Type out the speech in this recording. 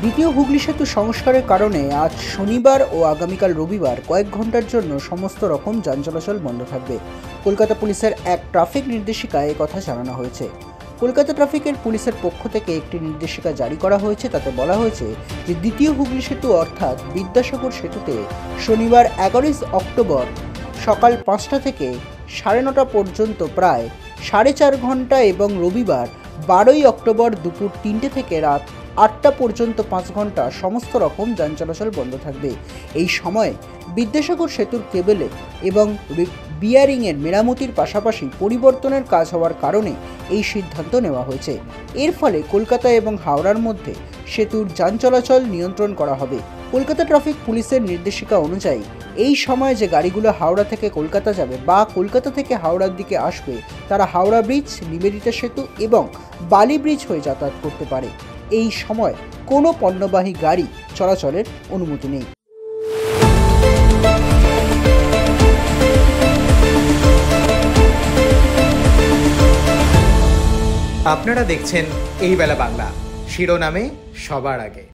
দ্বিতীয় হুগলি সেতু সংস্কারের কারণে আজ শনিবার ও আগামীকাল রবিবার কয়েক ঘন্টার জন্য সমস্ত রকম যান চলাচল বন্ধ থাকবে। কলকাতা পুলিশের এক ট্রাফিক নির্দেশিকায় একথা জানানো হয়েছে। কলকাতা ট্রাফিকের পুলিশের পক্ষ থেকে একটি নির্দেশিকা জারি করা হয়েছে। তাতে বলা হয়েছে যে দ্বিতীয় হুগলি সেতু অর্থাৎ বিদ্যাসাগর সেতুতে শনিবার 11 অক্টোবর সকাল 5টা থেকে 9:30 পর্যন্ত প্রায় 4.5 ঘন্টা এবং রবিবার 12 অক্টোবর দুপুর 3টে থেকে রাত 8টা পর্যন্ত 5 ঘন্টা সমস্ত রকম যান চলাচল বন্ধ থাকবে। এই সময় বিদ্যাসাগর সেতুর কেবেলে এবং বিয়ারিংয়ের মেরামতির পাশাপাশি পরিবর্তনের কাজ হওয়ার কারণে এই সিদ্ধান্ত নেওয়া হয়েছে। এর ফলে কলকাতা এবং হাওড়ার মধ্যে সেতুর যান চলাচল নিয়ন্ত্রণ করা হবে। কলকাতা ট্রাফিক পুলিশের নির্দেশিকা অনুযায়ী এই সময় যে গাড়িগুলো হাওড়া থেকে কলকাতা যাবে বা কলকাতা থেকে হাওড়ার দিকে আসবে তারা হাওড়া ব্রিজ, নিবেদিতা সেতু এবং বালি ব্রিজ হয়ে যাতায়াত করতে পারে। এই সময় কোনো পণ্যবাহী গাড়ি চলাচলের অনুমতি নেই। আপনারা দেখছেন এই বেলা বাংলা, শিরোনামে সবার আগে।